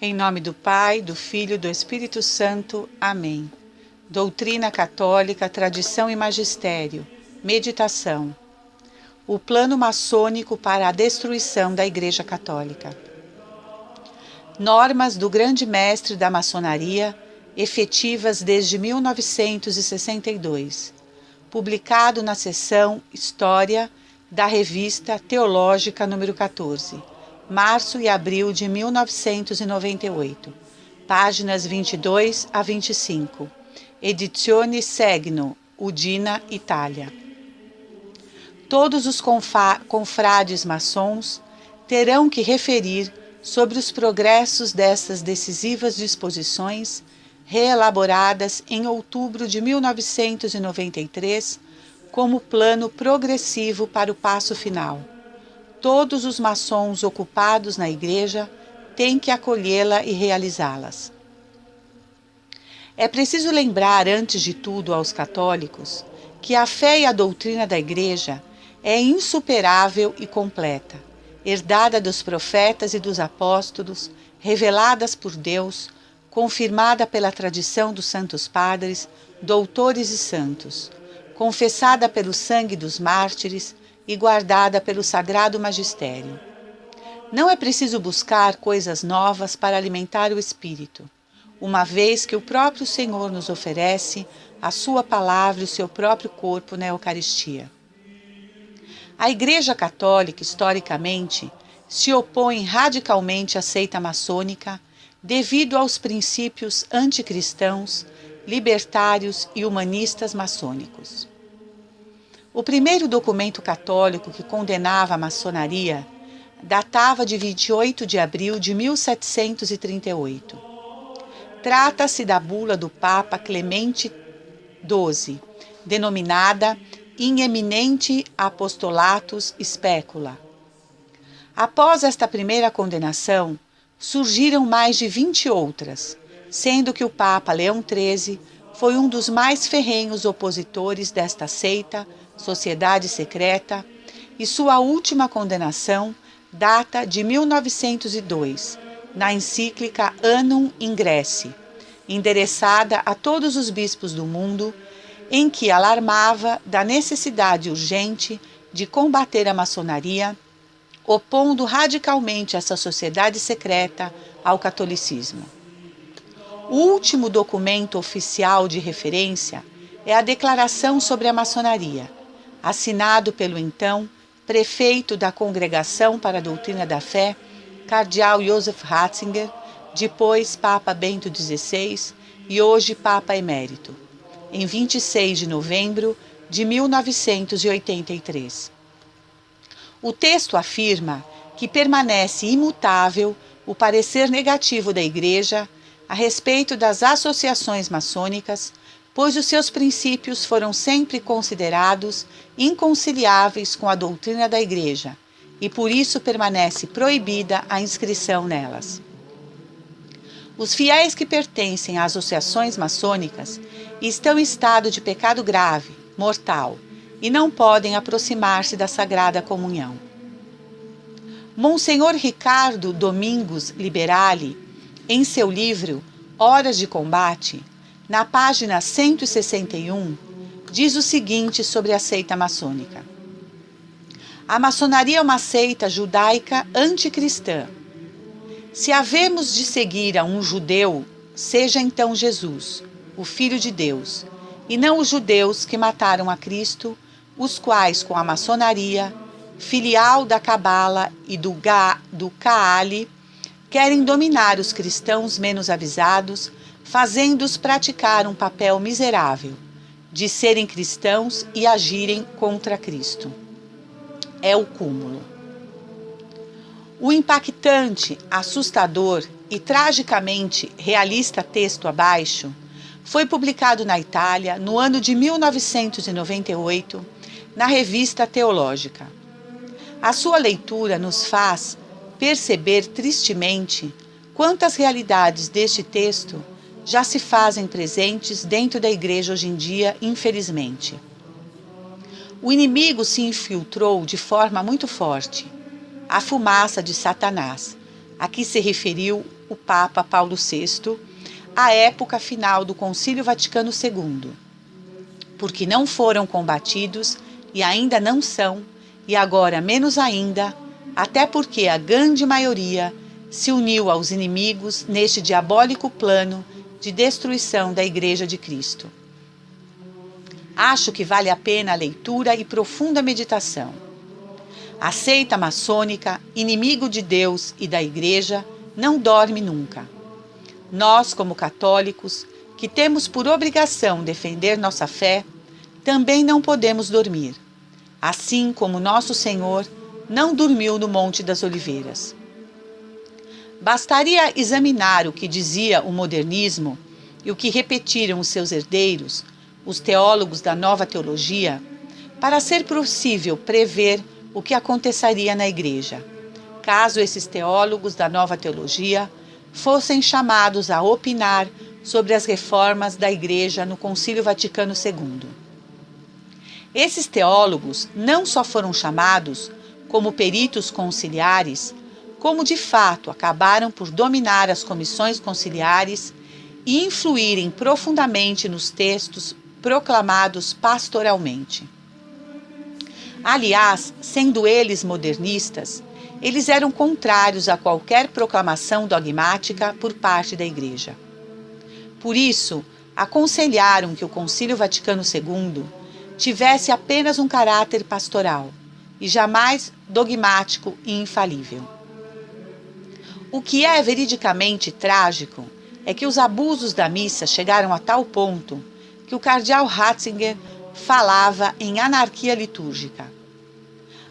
Em nome do Pai, do Filho e do Espírito Santo. Amém. Doutrina católica, tradição e magistério. Meditação. O plano maçônico para a destruição da Igreja Católica. Normas do Grande Mestre da Maçonaria, efetivas desde 1962. Publicado na seção História da Revista Teológica número 14. Março e abril de 1998. Páginas 22 a 25. Edizione Segno, Udina, Itália. Todos os confrades maçons terão que referir sobre os progressos dessas decisivas disposições, reelaboradas em outubro de 1993, como plano progressivo para o passo final. Todos os maçons ocupados na Igreja têm que acolhê-la e realizá-las. É preciso lembrar, antes de tudo, aos católicos, que a fé e a doutrina da Igreja é insuperável e completa, herdada dos profetas e dos apóstolos, reveladas por Deus, confirmada pela tradição dos santos padres, doutores e santos, confessada pelo sangue dos mártires e guardada pelo sagrado magistério. Não é preciso buscar coisas novas para alimentar o espírito, uma vez que o próprio Senhor nos oferece a sua palavra e o seu próprio corpo na Eucaristia. A Igreja Católica, historicamente, se opõe radicalmente à seita maçônica devido aos princípios anticristãos, libertários e humanistas maçônicos. O primeiro documento católico que condenava a maçonaria datava de 28 de abril de 1738. Trata-se da bula do Papa Clemente XII, denominada In Eminenti Apostolatus Specula. Após esta primeira condenação, surgiram mais de 20 outras, sendo que o Papa Leão XIII foi um dos mais ferrenhos opositores desta seita, sociedade secreta, e sua última condenação data de 1902, na encíclica Annum Ingresse, endereçada a todos os bispos do mundo, em que alarmava da necessidade urgente de combater a maçonaria, opondo radicalmente essa sociedade secreta ao catolicismo. O último documento oficial de referência é a Declaração sobre a Maçonaria, assinado pelo então prefeito da Congregação para a Doutrina da Fé, cardeal Joseph Ratzinger, depois Papa Bento XVI e hoje Papa Emérito, em 26 de novembro de 1983. O texto afirma que permanece imutável o parecer negativo da Igreja a respeito das associações maçônicas, pois os seus princípios foram sempre considerados inconciliáveis com a doutrina da Igreja e por isso permanece proibida a inscrição nelas. Os fiéis que pertencem a associações maçônicas estão em estado de pecado grave, mortal, e não podem aproximar-se da Sagrada Comunhão. Monsenhor Ricardo Domingos Liberali, em seu livro Horas de Combate, na página 161, diz o seguinte sobre a seita maçônica. A maçonaria é uma seita judaica anticristã. Se havemos de seguir a um judeu, seja então Jesus, o Filho de Deus, e não os judeus que mataram a Cristo, os quais, com a maçonaria, filial da Cabala e do Kaali, querem dominar os cristãos menos avisados, fazendo-os praticar um papel miserável, de serem cristãos e agirem contra Cristo. É o cúmulo. O impactante, assustador e tragicamente realista texto abaixo foi publicado na Itália no ano de 1998, na Revista Teológica. A sua leitura nos faz perceber tristemente quantas realidades deste texto já se fazem presentes dentro da Igreja hoje em dia, infelizmente. O inimigo se infiltrou de forma muito forte. A fumaça de Satanás, a que se referiu o Papa Paulo VI à época final do Concílio Vaticano II, porque não foram combatidos e ainda não são, e agora menos ainda, até porque a grande maioria se uniu aos inimigos neste diabólico plano de destruição da Igreja de Cristo. Acho que vale a pena a leitura e profunda meditação. A seita maçônica, inimigo de Deus e da Igreja, não dorme nunca. Nós, como católicos, que temos por obrigação defender nossa fé, também não podemos dormir, assim como nosso Senhor não dormiu no Monte das Oliveiras. Bastaria examinar o que dizia o modernismo e o que repetiram os seus herdeiros, os teólogos da nova teologia, para ser possível prever o que aconteceria na Igreja, caso esses teólogos da nova teologia fossem chamados a opinar sobre as reformas da Igreja no Concílio Vaticano II. Esses teólogos não só foram chamados como peritos conciliares, como de fato acabaram por dominar as comissões conciliares e influírem profundamente nos textos proclamados pastoralmente. Aliás, sendo eles modernistas, eles eram contrários a qualquer proclamação dogmática por parte da Igreja. Por isso, aconselharam que o Concílio Vaticano II tivesse apenas um caráter pastoral e jamais dogmático e infalível. O que é veridicamente trágico é que os abusos da missa chegaram a tal ponto que o cardeal Ratzinger falava em anarquia litúrgica.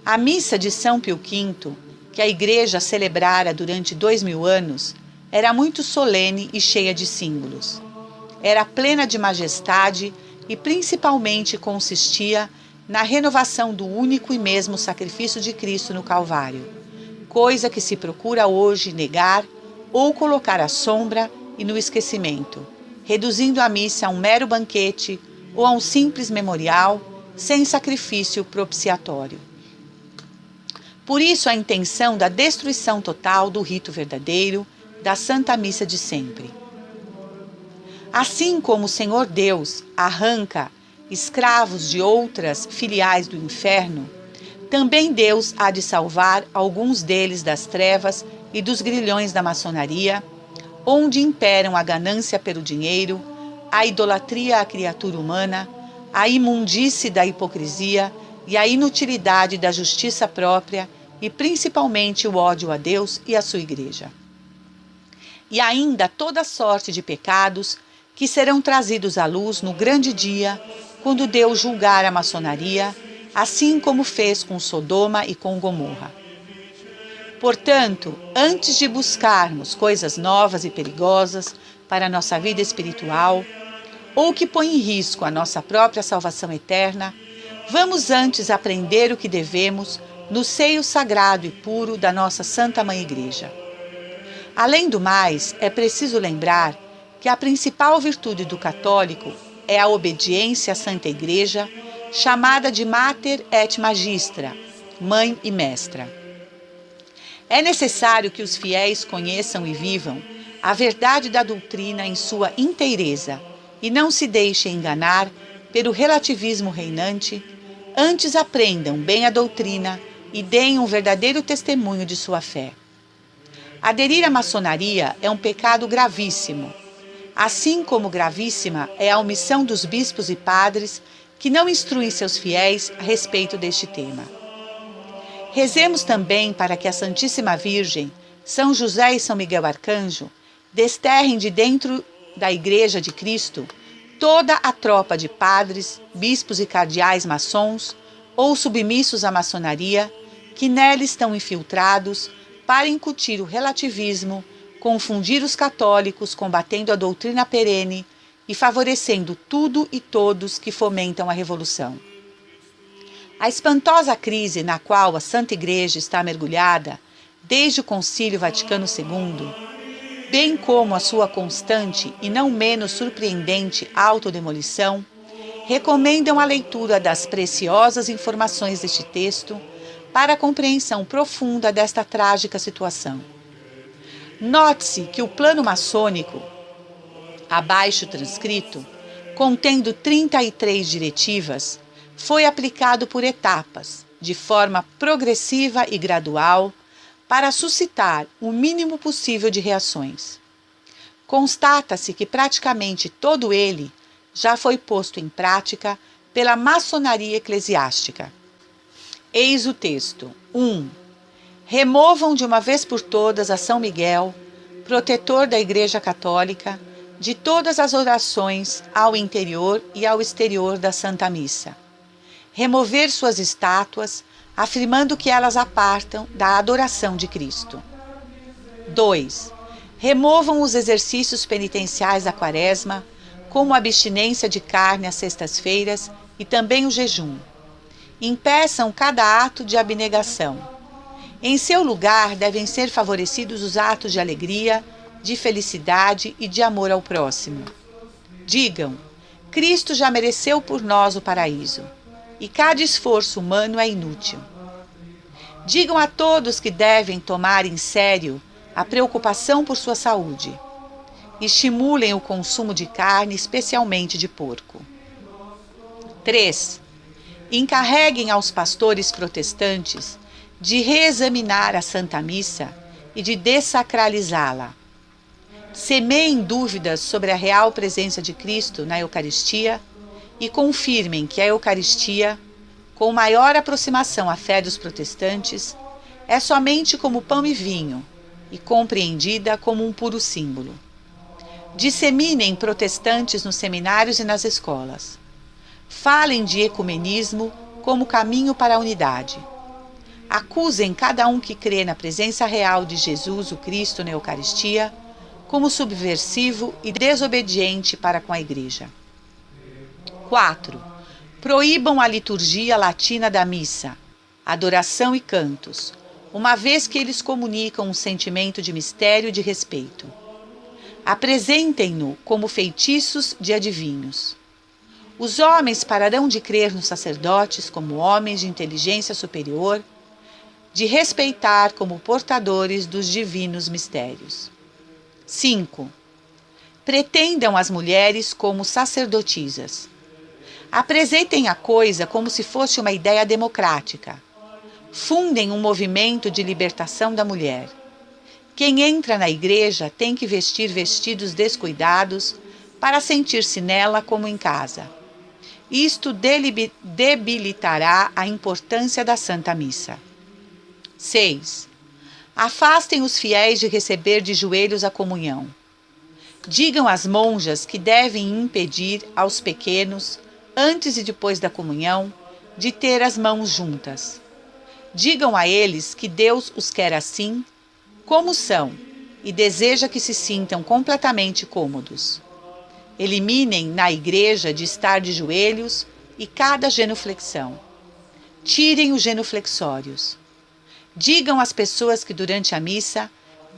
A missa de São Pio V, que a Igreja celebrara durante 2000 anos, era muito solene e cheia de símbolos. Era plena de majestade e principalmente consistia na renovação do único e mesmo sacrifício de Cristo no Calvário, coisa que se procura hoje negar ou colocar à sombra e no esquecimento, reduzindo a missa a um mero banquete ou a um simples memorial sem sacrifício propiciatório. Por isso a intenção da destruição total do rito verdadeiro, da Santa Missa de sempre. Assim como o Senhor Deus arranca escravos de outras filiais do inferno, também Deus há de salvar alguns deles das trevas e dos grilhões da maçonaria, onde imperam a ganância pelo dinheiro, a idolatria à criatura humana, a imundície da hipocrisia e a inutilidade da justiça própria e principalmente o ódio a Deus e à sua Igreja. E ainda toda sorte de pecados que serão trazidos à luz no grande dia, quando Deus julgar a maçonaria, assim como fez com Sodoma e com Gomorra. Portanto, antes de buscarmos coisas novas e perigosas para a nossa vida espiritual, ou que põem em risco a nossa própria salvação eterna, vamos antes aprender o que devemos no seio sagrado e puro da nossa Santa Mãe Igreja. Além do mais, é preciso lembrar que a principal virtude do católico é a obediência à Santa Igreja, chamada de Mater et Magistra, Mãe e Mestra. É necessário que os fiéis conheçam e vivam a verdade da doutrina em sua inteireza e não se deixem enganar pelo relativismo reinante, antes aprendam bem a doutrina e deem um verdadeiro testemunho de sua fé. Aderir à maçonaria é um pecado gravíssimo, assim como gravíssima é a omissão dos bispos e padres que não instruem seus fiéis a respeito deste tema. Rezemos também para que a Santíssima Virgem, São José e São Miguel Arcanjo desterrem de dentro da Igreja de Cristo toda a tropa de padres, bispos e cardeais maçons ou submissos à maçonaria que nela estão infiltrados para incutir o relativismo, confundir os católicos combatendo a doutrina perene e favorecendo tudo e todos que fomentam a revolução. A espantosa crise na qual a Santa Igreja está mergulhada desde o Concílio Vaticano II, bem como a sua constante e não menos surpreendente autodemolição, recomendam a leitura das preciosas informações deste texto para a compreensão profunda desta trágica situação. Note-se que o plano maçônico, abaixo transcrito, contendo 33 diretivas, foi aplicado por etapas, de forma progressiva e gradual, para suscitar o mínimo possível de reações. Constata-se que praticamente todo ele já foi posto em prática pela maçonaria eclesiástica. Eis o texto. 1. Removam de uma vez por todas a São Miguel, protetor da Igreja Católica, de todas as orações ao interior e ao exterior da Santa Missa. Remover suas estátuas, afirmando que elas apartam da adoração de Cristo. 2. Removam os exercícios penitenciais da Quaresma, como a abstinência de carne às sextas-feiras e também o jejum. Impeçam cada ato de abnegação. Em seu lugar devem ser favorecidos os atos de alegria, de felicidade e de amor ao próximo. Digam: Cristo já mereceu por nós o paraíso, e cada esforço humano é inútil. Digam a todos que devem tomar em sério a preocupação por sua saúde. Estimulem o consumo de carne, especialmente de porco. 3. Encarreguem aos pastores protestantes de reexaminar a Santa Missa e de dessacralizá-la. Semeiem dúvidas sobre a real presença de Cristo na Eucaristia e confirmem que a Eucaristia, com maior aproximação à fé dos protestantes, é somente como pão e vinho e compreendida como um puro símbolo. Disseminem protestantes nos seminários e nas escolas. Falem de ecumenismo como caminho para a unidade. Acusem cada um que crê na presença real de Jesus, o Cristo, na Eucaristia, como subversivo e desobediente para com a Igreja. 4. Proíbam a liturgia latina da missa, adoração e cantos, uma vez que eles comunicam um sentimento de mistério e de respeito. Apresentem-no como feitiços de adivinhos. Os homens pararão de crer nos sacerdotes como homens de inteligência superior, de respeitar como portadores dos divinos mistérios. 5. Pretendam as mulheres como sacerdotisas. Apresentem a coisa como se fosse uma ideia democrática. Fundem um movimento de libertação da mulher. Quem entra na igreja tem que vestir vestidos descuidados para sentir-se nela como em casa. Isto debilitará a importância da Santa Missa. 6. Afastem os fiéis de receber de joelhos a comunhão. Digam às monjas que devem impedir aos pequenos, antes e depois da comunhão, de ter as mãos juntas. Digam a eles que Deus os quer assim, como são, e deseja que se sintam completamente cômodos. Eliminem na igreja de estar de joelhos e cada genuflexão. Tirem os genuflexórios. Digam às pessoas que durante a missa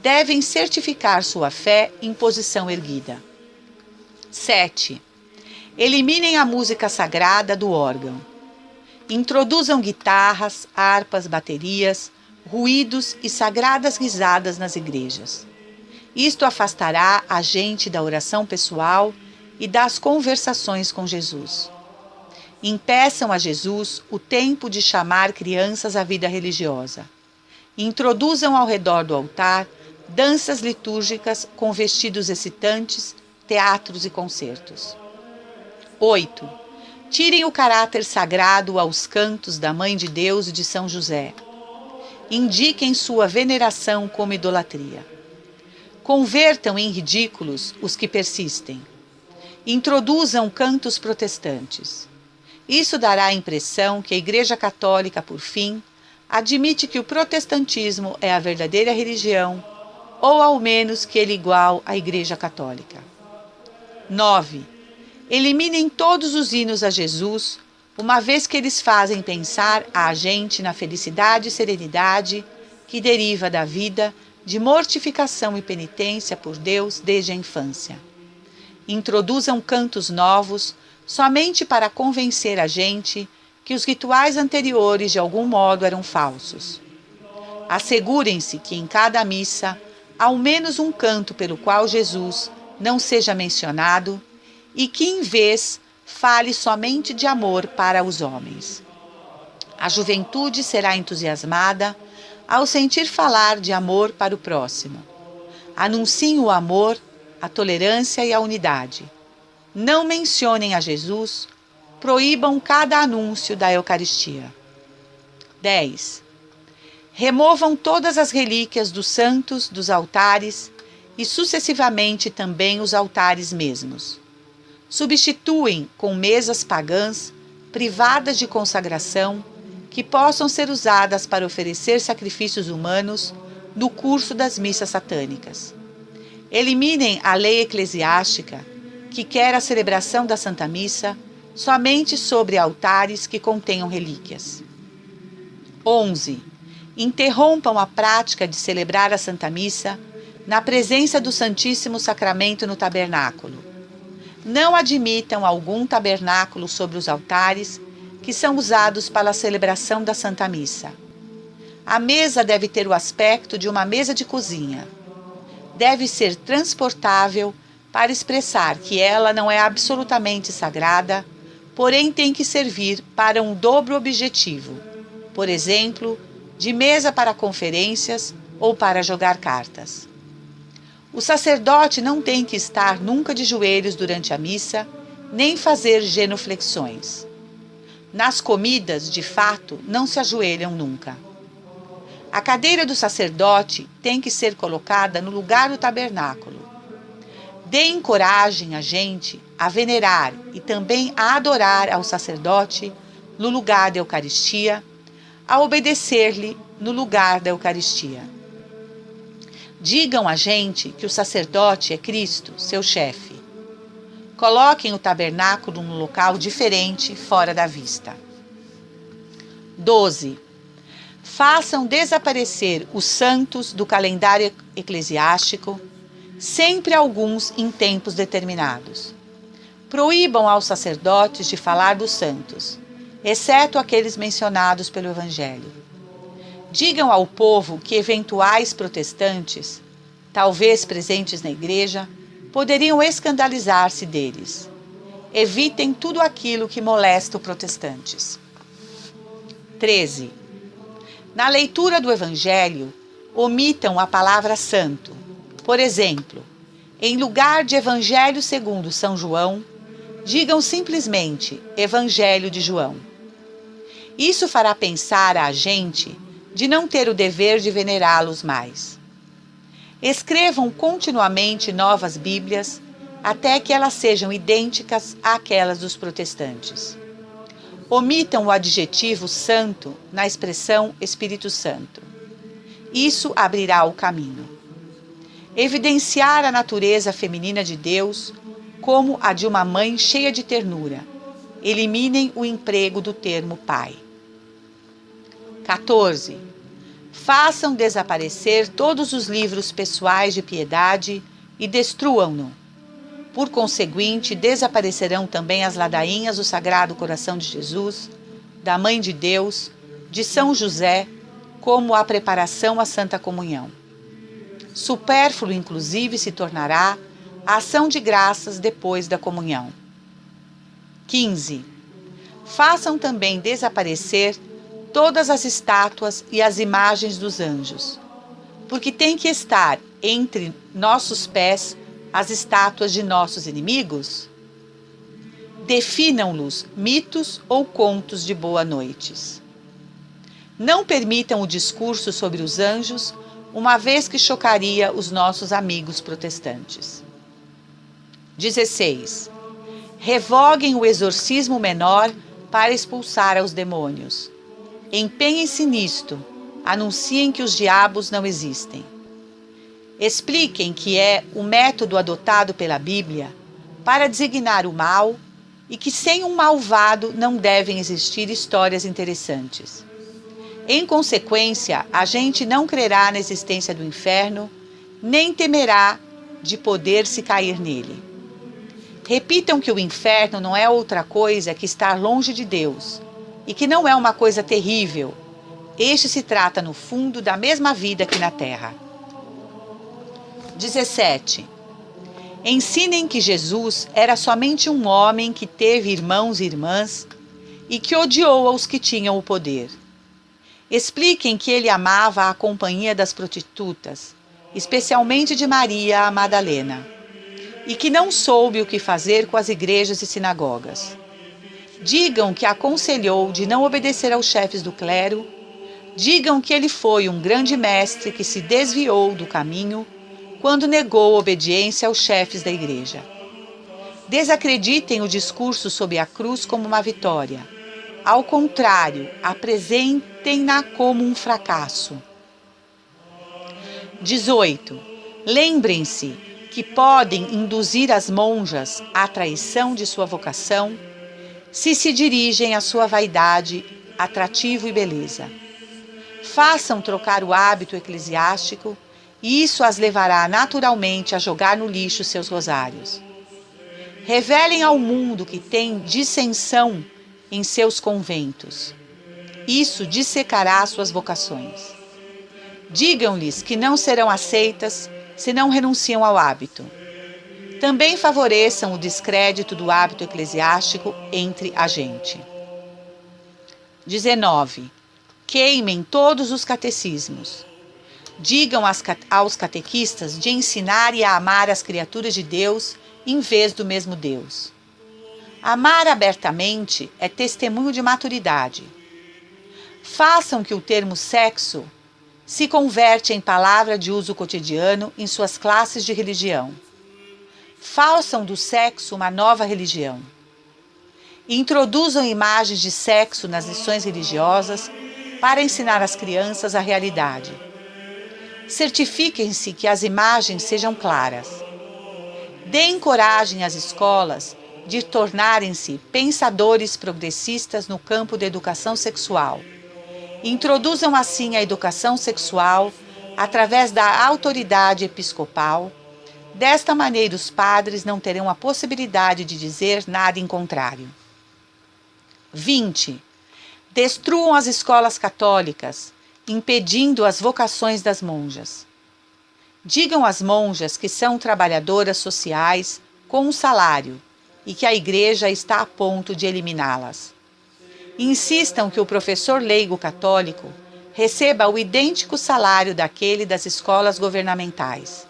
devem certificar sua fé em posição erguida. 7. Eliminem a música sagrada do órgão. Introduzam guitarras, harpas, baterias, ruídos e sagradas risadas nas igrejas. Isto afastará a gente da oração pessoal e das conversações com Jesus. Impeçam a Jesus o tempo de chamar crianças à vida religiosa. Introduzam ao redor do altar danças litúrgicas com vestidos excitantes, teatros e concertos. 8. Tirem o caráter sagrado aos cantos da Mãe de Deus e de São José. Indiquem sua veneração como idolatria. Convertam em ridículos os que persistem. Introduzam cantos protestantes. Isso dará a impressão que a Igreja Católica, por fim, admite que o protestantismo é a verdadeira religião, ou ao menos que ele é igual à Igreja Católica. 9. Eliminem todos os hinos a Jesus, uma vez que eles fazem pensar a gente na felicidade e serenidade que deriva da vida de mortificação e penitência por Deus desde a infância. Introduzam cantos novos somente para convencer a gente que os rituais anteriores de algum modo eram falsos. Assegurem-se que em cada missa ao menos um canto pelo qual Jesus não seja mencionado e que, em vez, fale somente de amor para os homens. A juventude será entusiasmada ao sentir falar de amor para o próximo. Anunciem o amor, a tolerância e a unidade. Não mencionem a Jesus, proíbam cada anúncio da Eucaristia. 10. Removam todas as relíquias dos santos, dos altares e sucessivamente também os altares mesmos. Substituem com mesas pagãs, privadas de consagração, que possam ser usadas para oferecer sacrifícios humanos no curso das missas satânicas. Eliminem a lei eclesiástica, que quer a celebração da Santa Missa somente sobre altares que contenham relíquias. 11. Interrompam a prática de celebrar a Santa Missa na presença do Santíssimo Sacramento no tabernáculo. Não admitam algum tabernáculo sobre os altares que são usados para a celebração da Santa Missa. A mesa deve ter o aspecto de uma mesa de cozinha. Deve ser transportável para expressar que ela não é absolutamente sagrada, porém tem que servir para um dobro objetivo, por exemplo, de mesa para conferências ou para jogar cartas. O sacerdote não tem que estar nunca de joelhos durante a missa, nem fazer genuflexões. Nas comidas, de fato, não se ajoelham nunca. A cadeira do sacerdote tem que ser colocada no lugar do tabernáculo. Deem coragem a gente a venerar e também a adorar ao sacerdote no lugar da Eucaristia, a obedecer-lhe no lugar da Eucaristia. Digam a gente que o sacerdote é Cristo, seu chefe. Coloquem o tabernáculo num local diferente, fora da vista. 12. Façam desaparecer os santos do calendário eclesiástico, sempre alguns em tempos determinados. Proíbam aos sacerdotes de falar dos santos, exceto aqueles mencionados pelo Evangelho. Digam ao povo que eventuais protestantes, talvez presentes na igreja, poderiam escandalizar-se deles. Evitem tudo aquilo que molesta os protestantes. 13. Na leitura do Evangelho, omitam a palavra santo. Por exemplo, em lugar de Evangelho segundo São João, digam simplesmente Evangelho de João. Isso fará pensar a gente de não ter o dever de venerá-los mais. Escrevam continuamente novas Bíblias até que elas sejam idênticas àquelas dos protestantes. Omitam o adjetivo santo na expressão Espírito Santo. Isso abrirá o caminho. Evidenciar a natureza feminina de Deus como a de uma mãe cheia de ternura. Eliminem o emprego do termo pai. 14. Façam desaparecer todos os livros pessoais de piedade e destruam-no. Por conseguinte, desaparecerão também as ladainhas do Sagrado Coração de Jesus, da Mãe de Deus, de São José, como a preparação à Santa Comunhão. Supérfluo, inclusive, se tornará a ação de graças depois da comunhão. 15. Façam também desaparecer todas as estátuas e as imagens dos anjos, porque tem que estar entre nossos pés as estátuas de nossos inimigos? Definam-los mitos ou contos de boa-noites. Não permitam o discurso sobre os anjos, uma vez que chocaria os nossos amigos protestantes. 16. Revoguem o exorcismo menor para expulsar os demônios. Empenhem-se nisto, anunciem que os diabos não existem. Expliquem que é o método adotado pela Bíblia para designar o mal e que sem um malvado não devem existir histórias interessantes. Em consequência, a gente não crerá na existência do inferno, nem temerá de poder se cair nele. Repitam que o inferno não é outra coisa que estar longe de Deus, e que não é uma coisa terrível. Este se trata, no fundo, da mesma vida que na terra. 17. Ensinem que Jesus era somente um homem que teve irmãos e irmãs e que odiou aos que tinham o poder. Expliquem que ele amava a companhia das prostitutas, especialmente de Maria a Madalena, e que não soube o que fazer com as igrejas e sinagogas. Digam que aconselhou de não obedecer aos chefes do clero. Digam que ele foi um grande mestre que se desviou do caminho quando negou obediência aos chefes da igreja. Desacreditem o discurso sobre a cruz como uma vitória. Ao contrário, apresentem-na como um fracasso. 18. Lembrem-se que podem induzir as monjas à traição de sua vocação se dirigem à sua vaidade, atrativo e beleza. Façam trocar o hábito eclesiástico e isso as levará naturalmente a jogar no lixo seus rosários. Revelem ao mundo que tem dissensão em seus conventos. Isso dissecará suas vocações. Digam-lhes que não serão aceitas se não renunciam ao hábito. Também favoreçam o descrédito do hábito eclesiástico entre a gente. 19. Queimem todos os catecismos. Digam aos catequistas de ensinar e a amar as criaturas de Deus em vez do mesmo Deus. Amar abertamente é testemunho de maturidade. Façam que o termo sexo se converte em palavra de uso cotidiano em suas classes de religião. Façam do sexo uma nova religião. Introduzam imagens de sexo nas lições religiosas para ensinar às crianças a realidade. Certifiquem-se que as imagens sejam claras. Deem coragem às escolas de tornarem-se pensadores progressistas no campo da educação sexual. Introduzam assim a educação sexual através da autoridade episcopal. Desta maneira, os padres não terão a possibilidade de dizer nada em contrário. 20. Destruam as escolas católicas, impedindo as vocações das monjas. Digam às monjas que são trabalhadoras sociais com um salário e que a igreja está a ponto de eliminá-las. Insistam que o professor leigo católico receba o idêntico salário daquele das escolas governamentais.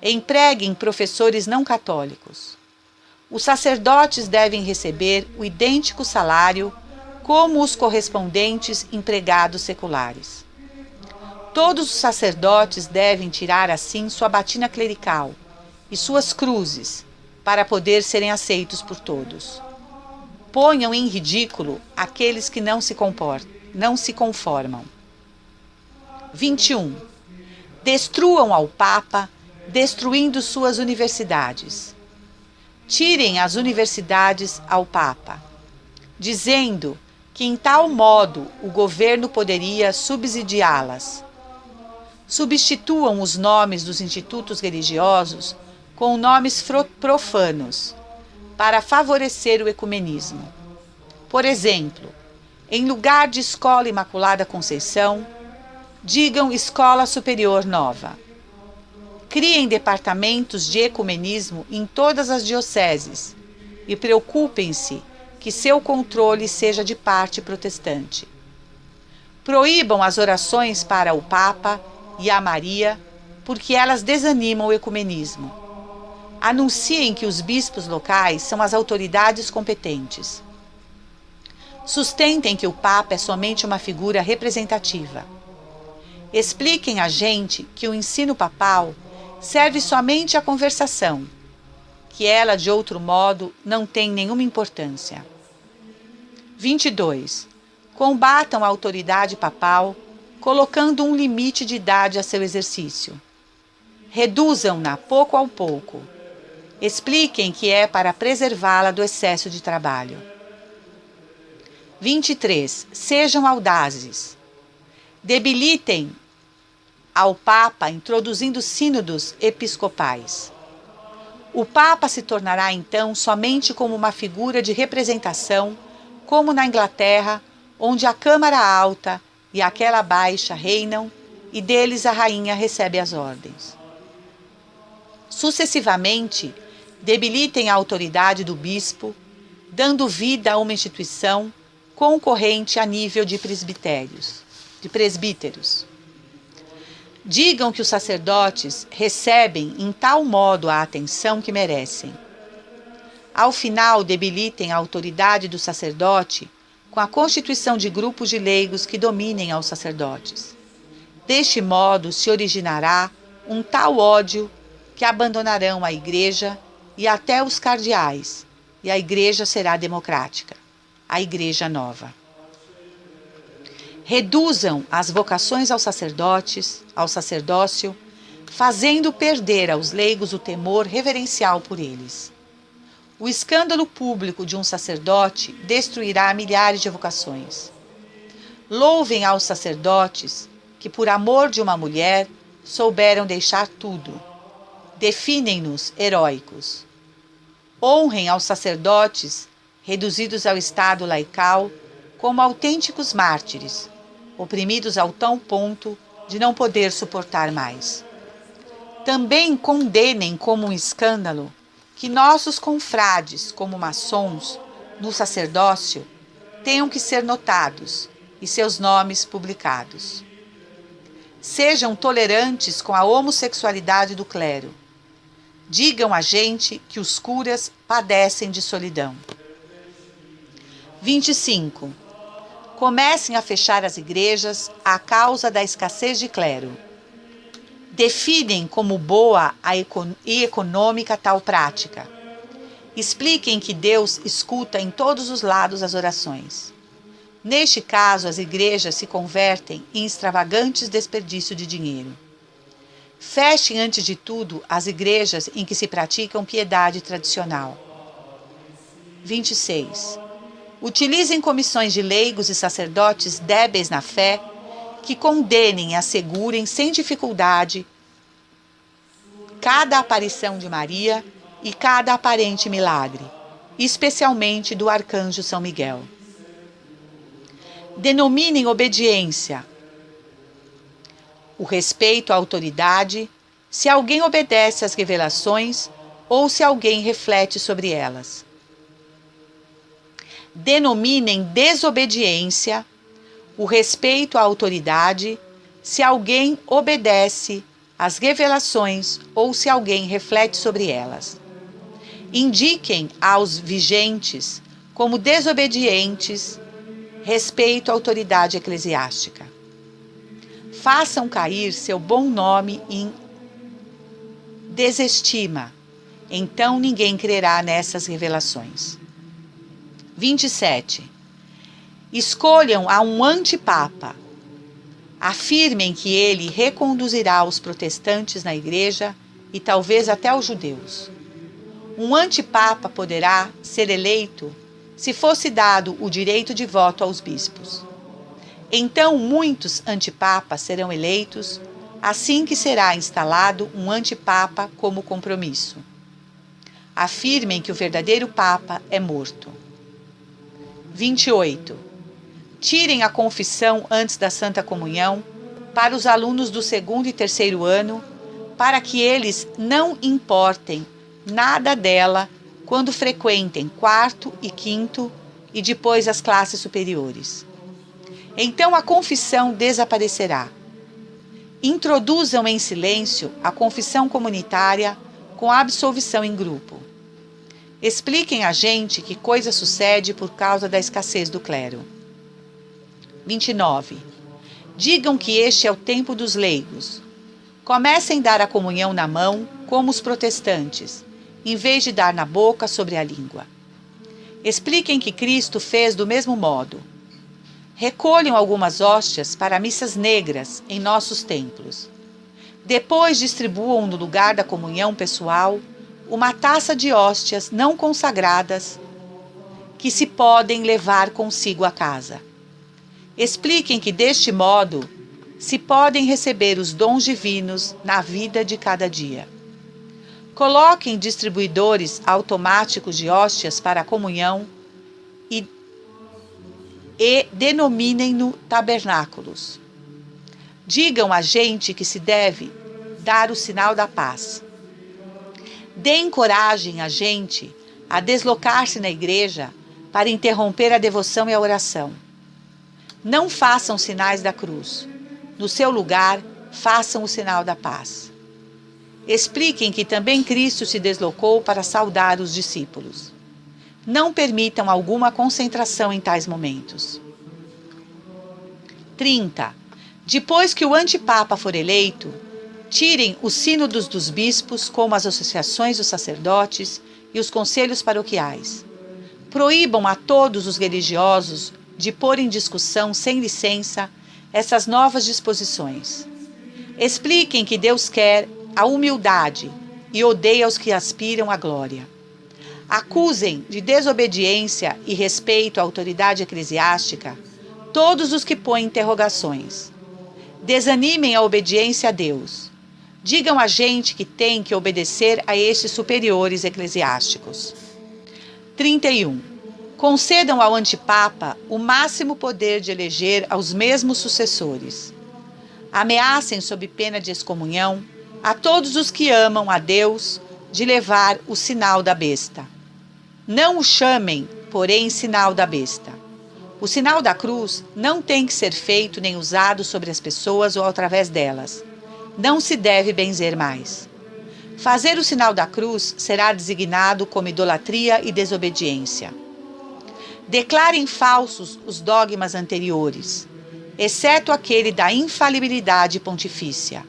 Empreguem professores não católicos. Os sacerdotes devem receber o idêntico salário como os correspondentes empregados seculares. Todos os sacerdotes devem tirar assim sua batina clerical e suas cruzes para poder serem aceitos por todos. Ponham em ridículo aqueles que não se conformam. 21. Destruam ao Papa, destruindo suas universidades. Tirem as universidades ao Papa, dizendo que em tal modo o governo poderia subsidiá-las. Substituam os nomes dos institutos religiosos com nomes profanos, para favorecer o ecumenismo. Por exemplo, em lugar de Escola Imaculada Conceição, digam Escola Superior Nova. Criem departamentos de ecumenismo em todas as dioceses e preocupem-se que seu controle seja de parte protestante. Proíbam as orações para o Papa e a Maria, porque elas desanimam o ecumenismo. Anunciem que os bispos locais são as autoridades competentes. Sustentem que o Papa é somente uma figura representativa. Expliquem à gente que o ensino papal serve somente à conversação, que ela, de outro modo, não tem nenhuma importância. 22. Combatam a autoridade papal, colocando um limite de idade a seu exercício. Reduzam-na pouco a pouco. Expliquem que é para preservá-la do excesso de trabalho. 23. Sejam audazes. Debilitem ao Papa introduzindo sínodos episcopais. O Papa se tornará então somente como uma figura de representação, como na Inglaterra, onde a Câmara Alta e aquela baixa reinam e deles a rainha recebe as ordens. Sucessivamente, debilitem a autoridade do bispo, dando vida a uma instituição concorrente a nível de presbíteros. Digam que os sacerdotes recebem em tal modo a atenção que merecem. Ao final, debilitem a autoridade do sacerdote com a constituição de grupos de leigos que dominem aos sacerdotes. Deste modo, se originará um tal ódio que abandonarão a igreja e até os cardeais, e a igreja será democrática, a igreja nova. Reduzam as vocações aos sacerdotes, ao sacerdócio, fazendo perder aos leigos o temor reverencial por eles. O escândalo público de um sacerdote destruirá milhares de vocações. Louvem aos sacerdotes que, por amor de uma mulher, souberam deixar tudo. Definem-nos heróicos. Honrem aos sacerdotes, reduzidos ao estado laical, como autênticos mártires, oprimidos ao tal ponto de não poder suportar mais. Também condenem como um escândalo que nossos confrades, como maçons, no sacerdócio, tenham que ser notados e seus nomes publicados. Sejam tolerantes com a homossexualidade do clero. Digam à gente que os curas padecem de solidão. 25. Comecem a fechar as igrejas à causa da escassez de clero. Definem como boa e econômica tal prática. Expliquem que Deus escuta em todos os lados as orações. Neste caso, as igrejas se convertem em extravagantes desperdício de dinheiro. Fechem, antes de tudo, as igrejas em que se praticam piedade tradicional. 26. Utilizem comissões de leigos e sacerdotes débeis na fé, que condenem e assegurem sem dificuldade cada aparição de Maria e cada aparente milagre, especialmente do arcanjo São Miguel. Denominem obediência o respeito à autoridade, se alguém obedece às revelações ou se alguém reflete sobre elas. Denominem desobediência o respeito à autoridade, se alguém obedece às revelações ou se alguém reflete sobre elas. Indiquem aos vigentes como desobedientes respeito à autoridade eclesiástica. Façam cair seu bom nome em desestima, então ninguém crerá nessas revelações. 27. Escolham a um antipapa. Afirmem que ele reconduzirá os protestantes na igreja e talvez até os judeus. Um antipapa poderá ser eleito se fosse dado o direito de voto aos bispos. Então muitos antipapas serão eleitos, assim que será instalado um antipapa como compromisso. Afirmem que o verdadeiro papa é morto. 28. Tirem a confissão antes da Santa Comunhão para os alunos do 2º e 3º ano, para que eles não importem nada dela quando frequentem 4º e 5º e depois as classes superiores. Então a confissão desaparecerá. Introduzam em silêncio a confissão comunitária com a absolvição em grupo. Expliquem a gente que coisa sucede por causa da escassez do clero. 29. Digam que este é o tempo dos leigos. Comecem a dar a comunhão na mão, como os protestantes, em vez de dar na boca sobre a língua. Expliquem que Cristo fez do mesmo modo. Recolham algumas hóstias para missas negras em nossos templos. Depois distribuam no lugar da comunhão pessoal uma taça de hóstias não consagradas que se podem levar consigo a casa. Expliquem que deste modo se podem receber os dons divinos na vida de cada dia. Coloquem distribuidores automáticos de hóstias para a comunhão e denominem-no tabernáculos. Digam a gente que se deve dar o sinal da paz. deem coragem a gente a deslocar-se na igreja para interromper a devoção e a oração. Não façam sinais da cruz. No seu lugar, façam o sinal da paz. Expliquem que também Cristo se deslocou para saudar os discípulos. Não permitam alguma concentração em tais momentos. 30. Depois que o antipapa for eleito, tirem os sínodos dos bispos, como as associações dos sacerdotes e os conselhos paroquiais. Proíbam a todos os religiosos de pôr em discussão, sem licença, essas novas disposições. Expliquem que Deus quer a humildade e odeia os que aspiram à glória. Acusem de desobediência e respeito à autoridade eclesiástica todos os que põem interrogações. Desanimem a obediência a Deus. Digam a gente que tem que obedecer a estes superiores eclesiásticos. 31. Concedam ao antipapa o máximo poder de eleger aos mesmos sucessores. Ameacem, sob pena de excomunhão, a todos os que amam a Deus de levar o sinal da besta. Não o chamem, porém, sinal da besta. O sinal da cruz não tem que ser feito nem usado sobre as pessoas ou através delas. Não se deve benzer mais. Fazer o sinal da cruz será designado como idolatria e desobediência. Declarem falsos os dogmas anteriores, exceto aquele da infalibilidade pontifícia.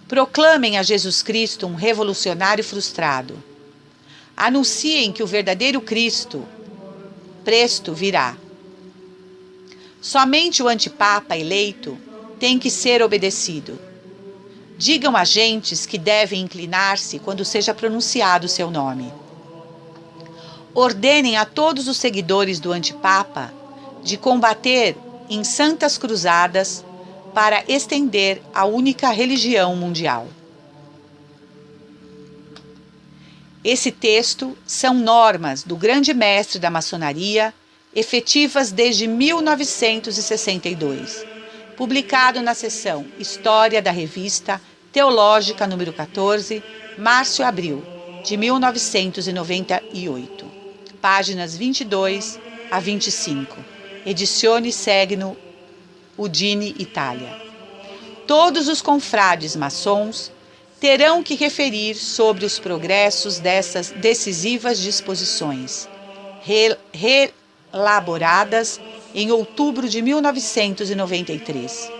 Proclamem a Jesus Cristo um revolucionário frustrado. Anunciem que o verdadeiro Cristo presto virá. Somente o antipapa eleito tem que ser obedecido. Digam a gentes que devem inclinar-se quando seja pronunciado o seu nome. Ordenem a todos os seguidores do antipapa de combater em santas cruzadas para estender a única religião mundial. Esse texto são normas do grande mestre da maçonaria, efetivas desde 1962, publicado na seção História da Revista Teológica número 14, Márcio-Abril, de 1998, páginas 22 a 25, Edizioni Segno, Udine, Itália. Todos os confrades maçons terão que referir sobre os progressos dessas decisivas disposições, elaboradas em outubro de 1993,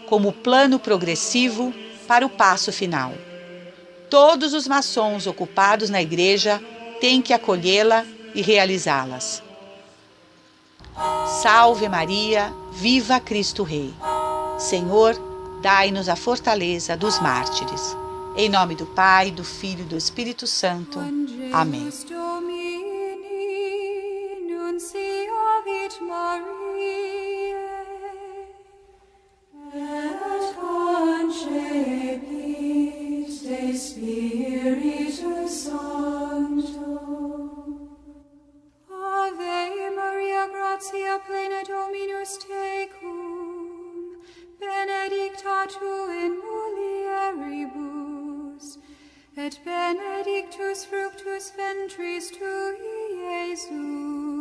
como plano progressivo para o passo final. Todos os maçons ocupados na igreja têm que acolhê-la e realizá-las. Salve Maria, viva Cristo Rei. Senhor, dai-nos a fortaleza dos mártires. Em nome do Pai, do Filho e do Espírito Santo. Amém. Ave Maria, gratia plena Dominus tecum, benedicta tu in mulieribus, et benedictus fructus ventris tui, Iesus.